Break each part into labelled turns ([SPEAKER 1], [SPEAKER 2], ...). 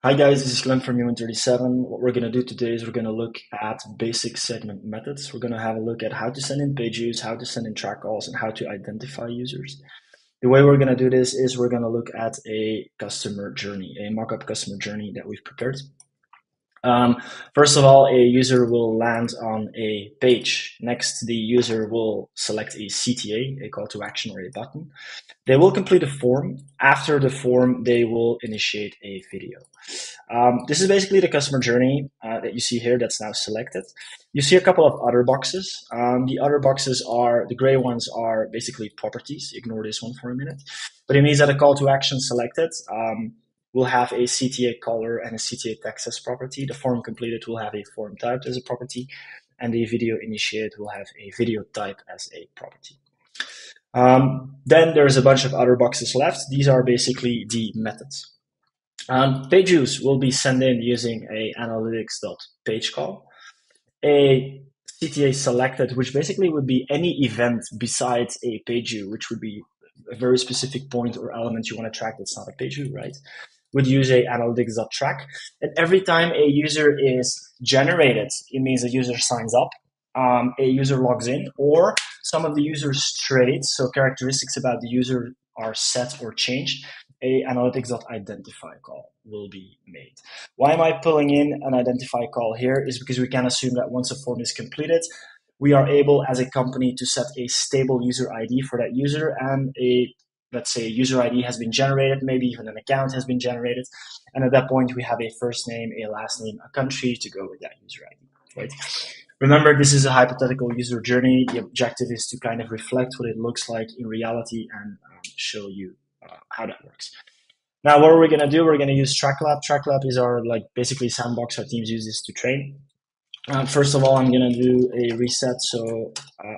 [SPEAKER 1] Hi guys, this is Glenn from Human37. What we're going to do today is we're going to look at basic segment methods. We're going to have a look at how to send in page views, how to send in track calls, and how to identify users. The way we're going to do this is we're going to look at a customer journey, a mock-up customer journey that we've prepared. First of all, a user will land on a page. Next, the user will select a CTA, a call to action or a button. They will complete a form. After the form, they will initiate a video. This is basically the customer journey that you see here that's now selected. You see a couple of other boxes. The other boxes are, the gray ones are basically properties. Ignore this one for a minute. But it means that a call to action selected will have a CTA caller and a CTA text as property. The form completed will have a form type as a property. And the video initiated will have a video type as a property. Then there's a bunch of other boxes left. These are basically the methods. Page views will be sent in using a analytics.page call. A CTA selected, which basically would be any event besides a page view, which would be a very specific point or element you want to track that's not a page view, right? Would use a analytics.track. And every time a user is generated, it means a user signs up, a user logs in, or some of the user's traits, so characteristics about the user are set or changed, a analytics.identify call will be made. Why am I pulling in an identify call here is because we can assume that once a form is completed, we are able as a company to set a stable user ID for that user, and let's say a user ID has been generated, maybe even an account has been generated. And at that point, we have a first name, a last name, a country to go with that user ID, right? Remember, this is a hypothetical user journey. The objective is to kind of reflect what it looks like in reality and show you how that works. Now, what are we going to do? We're going to use TrackLab. TrackLab is our basically sandbox our teams use this to train. First of all, I'm going to do a reset so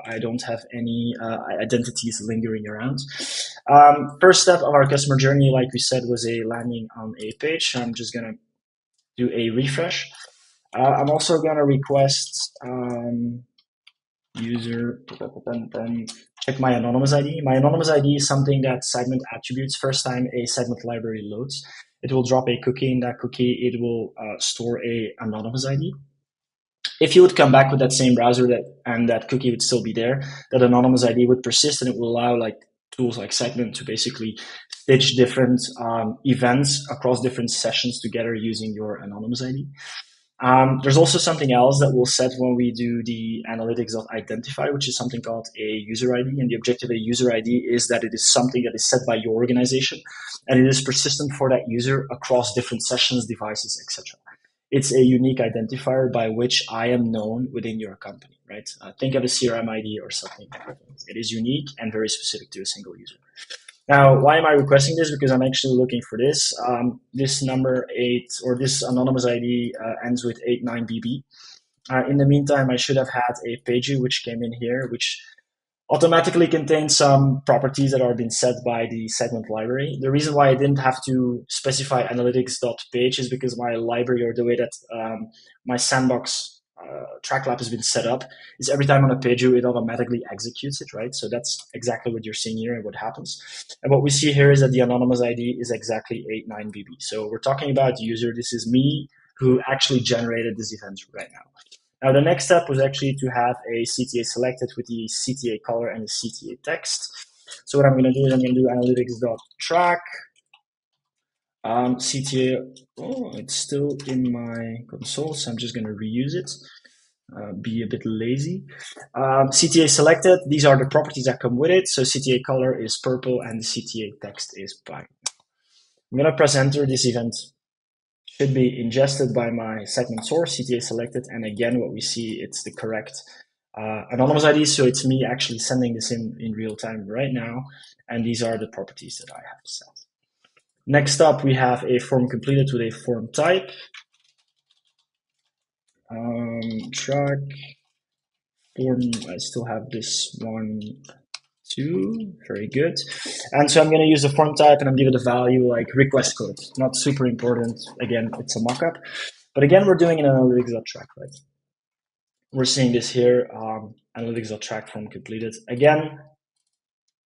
[SPEAKER 1] I don't have any identities lingering around. First step of our customer journey, like we said, was a landing on a page. I'm just going to do a refresh. I'm also going to request user check my anonymous ID. My anonymous ID is something that Segment attributes first time a Segment library loads. It will drop a cookie. In that cookie, it will store a anonymous ID. If you would come back with that same browser and that cookie would still be there, that anonymous ID would persist, and it will allow tools like Segment to basically stitch different events across different sessions together using your anonymous ID. There's also something else that we'll set when we do the analytics.identify, which is something called a user ID. And the objective of a user ID is that it is something that is set by your organization, and it is persistent for that user across different sessions, devices, etc. It's a unique identifier by which I am known within your company, right? Think of a CRM ID or something. It is unique and very specific to a single user. Now, why am I requesting this? Because I'm actually looking for this. This number 8, or this anonymous ID ends with 89BB. In the meantime, I should have had a page view which came in here, which automatically contains some properties that are being set by the Segment library. The reason why I didn't have to specify analytics.page is because my library, or the way that my sandbox TrackLab has been set up, is every time on a page view, it automatically executes it, right? So that's exactly what you're seeing here and what happens. And what we see here is that the anonymous ID is exactly 89BB. So we're talking about the user. This is me who actually generated this event right now. Now, the next step was actually to have a CTA selected with the CTA color and the CTA text. So what I'm going to do is I'm going to do analytics.track. CTA, it's still in my console, so I'm just going to reuse it. Be a bit lazy. CTA selected. These are the properties that come with it. So CTA color is purple and the CTA text is black. I'm going to press enter. This event should be ingested by my Segment source, CTA selected. And again, what we see, it's the correct anonymous ID. So it's me actually sending this in real time right now. And these are the properties that I have set. Next up, we have a form completed with a form type. Track form, I still have this one, too. Very good. And so I'm going to use the form type and I'm giving it a value like request code. Not super important. Again, it's a mockup. But again, we're doing an analytics.track, right? We're seeing this here, analytics.track form completed. Again,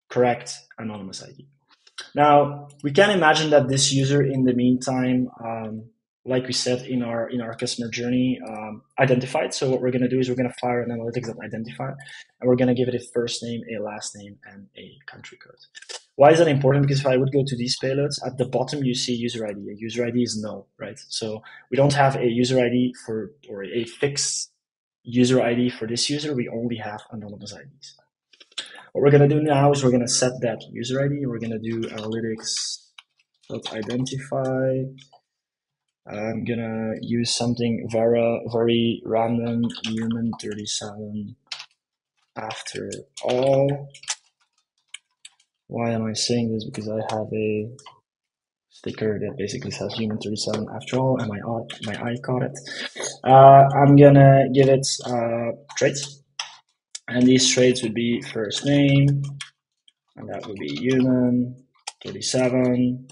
[SPEAKER 1] correct anonymous ID. Now, we can imagine that this user in the meantime like we said in our customer journey, identified. So what we're going to do is we're going to fire an analytics.identify, and we're going to give it a first name, a last name, and a country code. Why is that important? Because if I would go to these payloads, at the bottom you see user ID. A user ID is null, right? So we don't have a user ID for, or a fixed user ID for this user. We only have anonymous IDs. What we're going to do now is we're going to set that user ID. We're going to do analytics.identify. I'm going to use something very random, human 37 after all. Why am I saying this? Because I have a sticker that basically says human 37 after all, and my eye caught it. I'm going to give it traits. And these traits would be first name, and that would be human 37,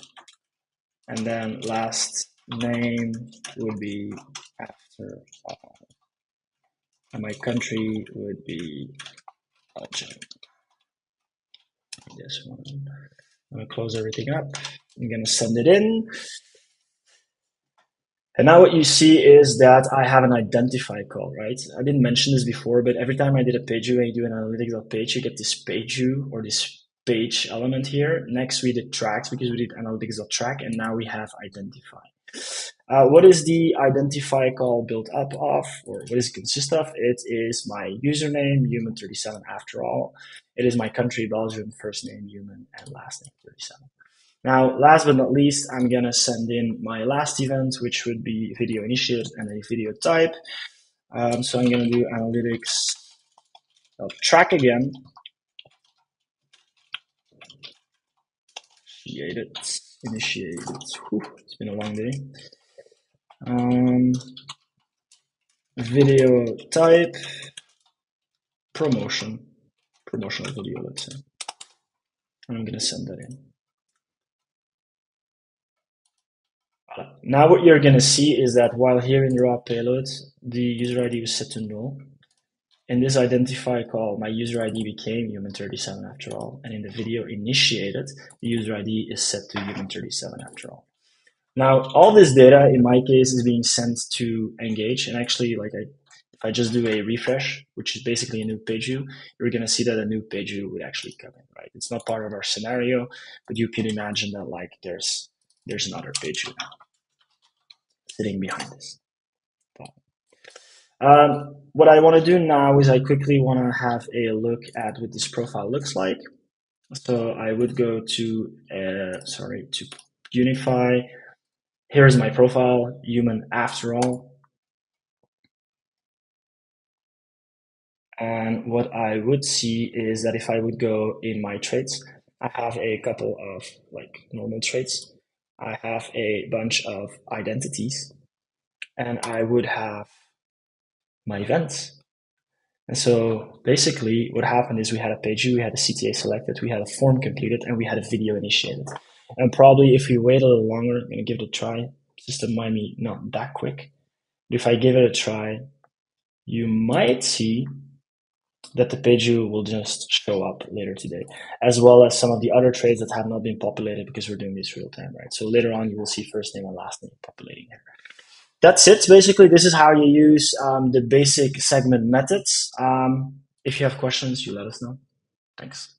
[SPEAKER 1] and then last name would be after all, and my country would be Belgium. This one. I'm going to close everything up. I'm going to send it in. And now what you see is that I have an identify call, right? I didn't mention this before, but every time I did a page view and you do an analytics.page, you get this page view or this page element here. Next we did tracks because we did analytics.track, and now we have identify. What is the identify call built up of, or what does it consist of? It is my username, human37 after all. It is my country, Belgium, first name, human, and last name, 37. Now, last but not least, I'm going to send in my last event, which would be video initiated and a video type. So I'm going to do analytics.track again. Initiated. Whew, it's been a long day. Video type, promotional video, let's say. And I'm going to send that in. Now what you're going to see is that while here in the raw payload, the user ID was set to null. In this identify call, my user ID became human37 after all. And in the video initiated, the user ID is set to human37 after all. Now, all this data, in my case, is being sent to Engage. And actually, if I just do a refresh, which is basically a new page view, you're going to see that a new page view would actually come in, right? It's not part of our scenario, but you can imagine that there's another page view now sitting behind this. What I want to do now is I quickly want to have a look at what this profile looks like. So I would go to Unify. Here's my profile, human after all. And what I would see is that if I would go in my traits, I have a couple of normal traits. I have a bunch of identities, and I would have my events. And so basically what happened is we had a page view, we had a CTA selected, we had a form completed, and we had a video initiated. And probably if we wait a little longer, I'm going to give it a try. System might be not that quick. But if I give it a try, you might see that the page view will just show up later today, as well as some of the other traits that have not been populated because we're doing this real time, right? So later on, you will see first name and last name populating here. That's it. Basically, this is how you use the basic segment methods. If you have questions, you let us know. Thanks.